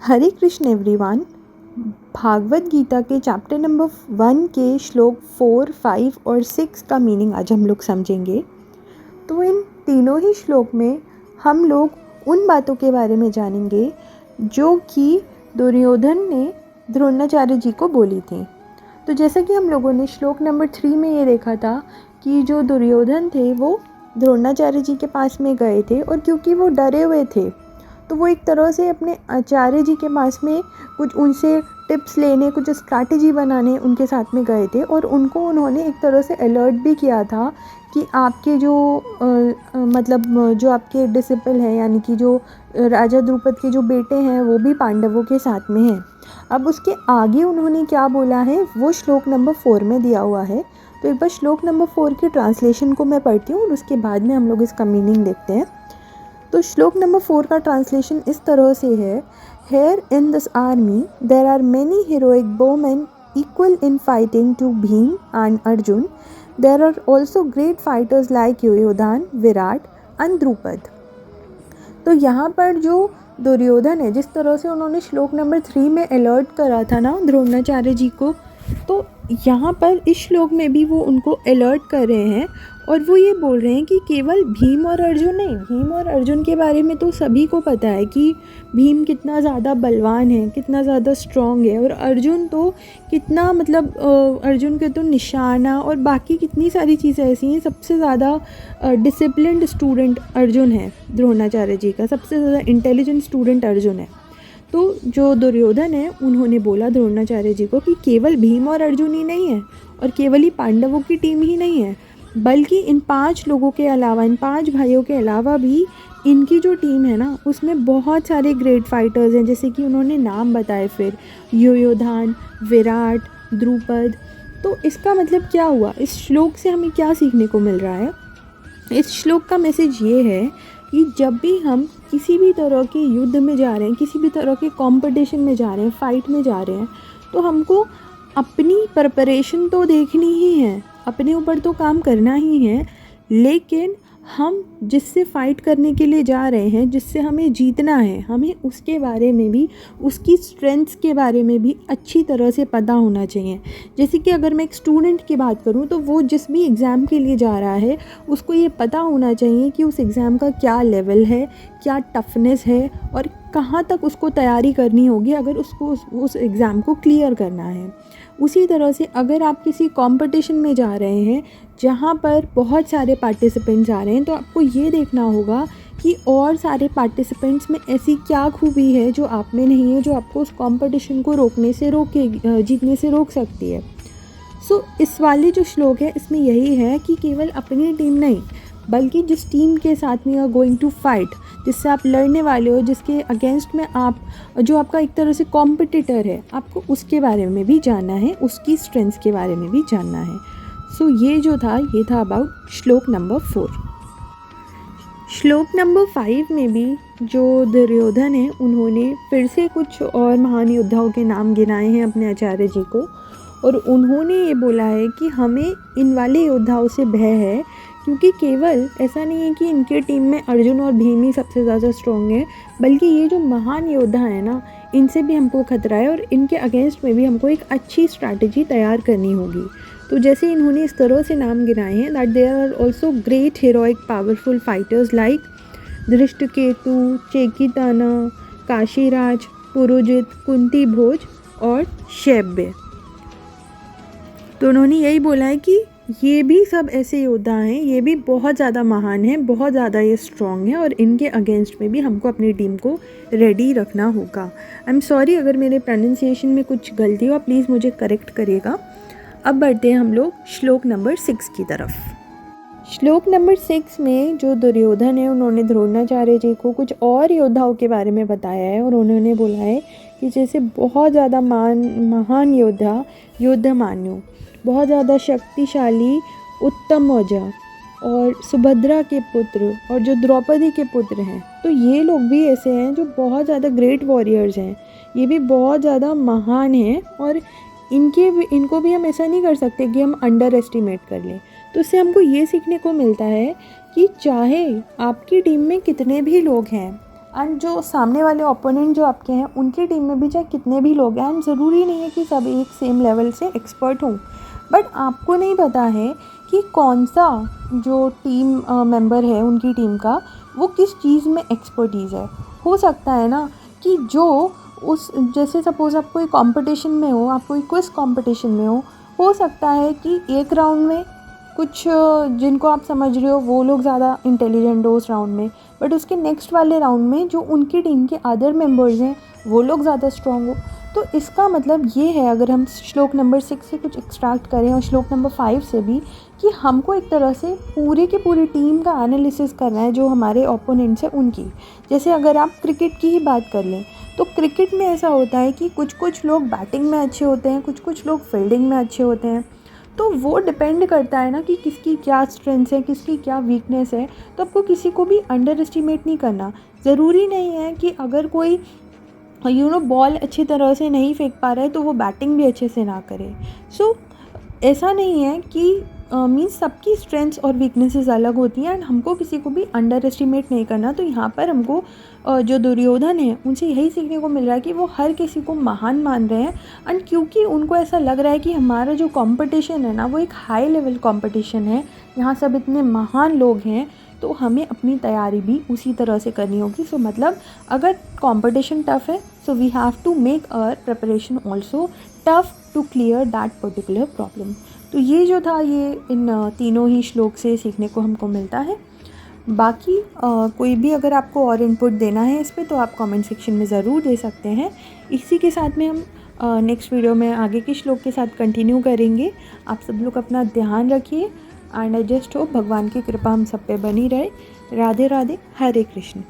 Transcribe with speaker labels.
Speaker 1: हरे Krishna everyone. Bhagavat Gita के chapter number 1 के श्लोक 4, 5 और 6 का मीनिंग आज हम लोग समझेंगे। तो इन तीनों ही श्लोक में हम लोग उन बातों के बारे में जानेंगे जो कि दुर्योधन ने द्रोणाचार्य जी को बोली थी। तो जैसा कि हम लोगों ने श्लोक नंबर 3 में ये देखा था कि जो दुर्योधन थे वो द्रोणाचार्य जी के पास में गए थे, और क्योंकि वो डरे हुए थे तो वो एक तरह से अपने आचार्य जी के पास में कुछ उनसे टिप्स लेने, कुछ स्ट्रैटेजी बनाने उनके साथ में गए थे। और उनको उन्होंने एक तरह से अलर्ट भी किया था कि आपके जो जो आपके डिसिपल हैं, यानी कि जो राजा द्रुपद के जो बेटे हैं वो भी पांडवों के साथ में हैं। अब उसके आगे उन्होंने क्या बोला है वो श्लोक नंबर 4 में दिया हुआ है। तो एक बार श्लोक नंबर 4 की ट्रांसलेशन को मैं पढ़ती हूँ और उसके बाद में हम लोग इसका मीनिंग देखते हैं। तो श्लोक नंबर 4 का ट्रांसलेशन इस तरह से है, here in this army there are many heroic bowmen equal in fighting to Bhim and Arjun. There are also great fighters like Yuyudhan, Virat and Drupad. तो यहाँ पर जो दुर्योधन है, जिस तरह से उन्होंने श्लोक नंबर 3 में अलर्ट करा था ना द्रोणाचार्य जी को, तो यहाँ पर इस श्लोक में भी वो उनको अलर्ट कर रहे हैं। और वो ये बोल रहे हैं कि केवल भीम और अर्जुन नहीं, भीम और अर्जुन के बारे में तो सभी को पता है कि भीम कितना ज़्यादा बलवान है, कितना ज़्यादा स्ट्रॉन्ग है, और अर्जुन तो कितना अर्जुन के तो निशाना और बाकी कितनी सारी चीज़ें ऐसी हैं। सबसे ज़्यादा डिसिप्लिन्ड स्टूडेंट अर्जुन है द्रोणाचार्य जी का, सबसे ज़्यादा इंटेलिजेंट स्टूडेंट अर्जुन है। तो जो दुर्योधन है उन्होंने बोला द्रोणाचार्य जी को कि केवल भीम और अर्जुन ही नहीं है, और केवल ही पांडवों की टीम ही नहीं है, बल्कि इन 5 लोगों के अलावा, इन 5 भाइयों के अलावा भी इनकी जो टीम है ना उसमें बहुत सारे ग्रेट फाइटर्स हैं। जैसे कि उन्होंने नाम बताए, फिर योयोधान, विराट, द्रुपद। तो इसका मतलब क्या हुआ, इस श्लोक से हमें क्या सीखने को मिल रहा है? इस श्लोक का मैसेज ये है कि जब भी हम किसी भी तरह के युद्ध में जा रहे हैं, किसी भी तरह के कंपटीशन में जा रहे हैं, फाइट में जा रहे हैं, तो हमको अपनी प्रिपरेशन तो देखनी ही है, अपने ऊपर तो काम करना ही है, लेकिन हम जिससे फ़ाइट करने के लिए जा रहे हैं, जिससे हमें जीतना है, हमें उसके बारे में भी, उसकी स्ट्रेंथ्स के बारे में भी अच्छी तरह से पता होना चाहिए। जैसे कि अगर मैं एक स्टूडेंट की बात करूं तो वो जिस भी एग्ज़ाम के लिए जा रहा है उसको ये पता होना चाहिए कि उस एग्ज़ाम का क्या लेवल है, क्या टफनेस है, और कहाँ तक उसको तैयारी करनी होगी अगर उसको उस एग्ज़ाम को क्लियर करना है। उसी तरह से अगर आप किसी कंपटीशन में जा रहे हैं जहाँ पर बहुत सारे पार्टिसिपेंट्स आ रहे हैं, तो आपको ये देखना होगा कि और सारे पार्टिसिपेंट्स में ऐसी क्या खूबी है जो आप में नहीं है, जो आपको उस कंपटीशन को जीतने से रोक सकती है। इस वाली जो श्लोक है इसमें यही है कि केवल अपनी टीम नहीं, बल्कि जिस टीम के साथ में you are going to fight, जिससे आप लड़ने वाले हो, जिसके अगेंस्ट में आप, जो आपका एक तरह से कॉम्पिटिटर है, आपको उसके बारे में भी जानना है, उसकी स्ट्रेंथ्स के बारे में भी जानना है। ये जो था ये था अबाउट श्लोक नंबर 4। श्लोक नंबर 5 में भी जो दुर्योधन है उन्होंने फिर से कुछ और महान योद्धाओं के नाम गिनाए हैं अपने आचार्य जी को, और उन्होंने ये बोला है कि हमें इन वाले योद्धाओं से भय है, क्योंकि केवल ऐसा नहीं है कि इनके टीम में अर्जुन और भीम ही सबसे ज़्यादा स्ट्रॉन्ग है, बल्कि ये जो महान योद्धा है ना, इनसे भी हमको खतरा है, और इनके अगेंस्ट में भी हमको एक अच्छी स्ट्रैटेजी तैयार करनी होगी। तो जैसे इन्होंने इस तरह से नाम गिनाए हैं, that there are also great heroic powerful fighters like Dhrishtaketu, Chekitana, Kashiraj, Purojit, Kunti Bhoj और शैब्य। तो उन्होंने यही बोला है कि ये भी सब ऐसे योद्धा हैं, ये भी बहुत ज़्यादा महान हैं, बहुत ज़्यादा ये स्ट्रॉन्ग है, और इनके अगेंस्ट में भी हमको अपनी टीम को रेडी रखना होगा। आई एम सॉरी अगर मेरे प्रोनाउंसिएशन में कुछ गलती हो, प्लीज़ मुझे करेक्ट करिएगा। अब बढ़ते हैं हम लोग श्लोक नंबर 6 की तरफ। श्लोक नंबर 6 में जो दुर्योधन है उन्होंने द्रोणाचार्य जी को कुछ और योद्धाओं के बारे में बताया है, और उन्होंने बोला है कि जैसे बहुत ज़्यादा महान योद्धा योद्धमान्यु, बहुत ज़्यादा शक्तिशाली उत्तम औजा, और सुभद्रा के पुत्र और जो द्रौपदी के पुत्र हैं, तो ये लोग भी ऐसे हैं जो बहुत ज़्यादा ग्रेट वॉरियर्स हैं, ये भी बहुत ज़्यादा महान हैं, और इनको भी हम ऐसा नहीं कर सकते कि हम अंडर एस्टिमेट कर लें। तो इससे हमको ये सीखने को मिलता है कि चाहे आपकी टीम में कितने भी लोग हैं, एंड जो सामने वाले ओपोनेंट जो आपके हैं उनकी टीम में भी चाहे कितने भी लोग हैं, एंड ज़रूरी नहीं है कि सब एक सेम लेवल से एक्सपर्ट हों, बट आपको नहीं पता है कि कौन सा जो टीम मेंबर है उनकी टीम का वो किस चीज़ में एक्सपर्टीज़ है। हो सकता है ना कि जो उस जैसे सपोज़ आप कोई कंपटीशन में हो, आप कोई क्विज़ कंपटीशन में हो सकता है कि एक राउंड में कुछ जिनको आप समझ रहे हो वो लोग ज़्यादा इंटेलिजेंट हो उस राउंड में, बट उसके नेक्स्ट वाले राउंड में जो उनकी टीम के अदर मेंबर्स हैं वो लोग ज़्यादा स्ट्रॉन्ग हो। तो इसका मतलब ये है, अगर हम श्लोक नंबर 6 से कुछ एक्सट्रैक्ट करें और श्लोक नंबर 5 से भी, कि हमको एक तरह से पूरी की पूरी टीम का एनालिसिस करना है जो हमारे ओपोनेंट्स हैं उनकी। जैसे अगर आप क्रिकेट की ही बात कर लें तो क्रिकेट में ऐसा होता है कि कुछ लोग बैटिंग में अच्छे होते हैं, कुछ लोग फील्डिंग में अच्छे होते हैं। तो वो डिपेंड करता है ना कि किसकी क्या स्ट्रेंथ्स है, किसकी क्या वीकनेस है। तो आपको किसी को भी अंडर एस्टिमेट नहीं करना। ज़रूरी नहीं है कि अगर कोई बॉल अच्छी तरह से नहीं फेंक पा रहा है तो वो बैटिंग भी अच्छे से ना करे। सो ऐसा नहीं है कि मीन्स सबकी स्ट्रेंथ्स और वीकनेसेस अलग होती हैं, एंड हमको किसी को भी अंडर एस्टिमेट नहीं करना। तो यहाँ पर हमको जो दुर्योधन है उनसे यही सीखने को मिल रहा है कि वो हर किसी को महान मान रहे हैं, एंड क्योंकि उनको ऐसा लग रहा है कि हमारा जो कंपटीशन है ना वो एक हाई लेवल कंपटीशन है, यहाँ सब इतने महान लोग हैं, तो हमें अपनी तैयारी भी उसी तरह से करनी होगी। सो मतलब अगर कंपटीशन टफ़ है so we have to make our preparation also tough to clear that particular problem. तो ये जो था ये इन तीनों ही श्लोक से सीखने को हमको मिलता है। बाकी कोई भी अगर आपको और इनपुट देना है इस पे तो आप कमेंट सेक्शन में ज़रूर दे सकते हैं। इसी के साथ में हम नेक्स्ट वीडियो में आगे के श्लोक के साथ कंटिन्यू करेंगे। आप सब लोग अपना ध्यान रखिए, एंड आई जस्ट होप भगवान की कृपा हम सब पे बनी रहे। राधे राधे, हरे कृष्ण।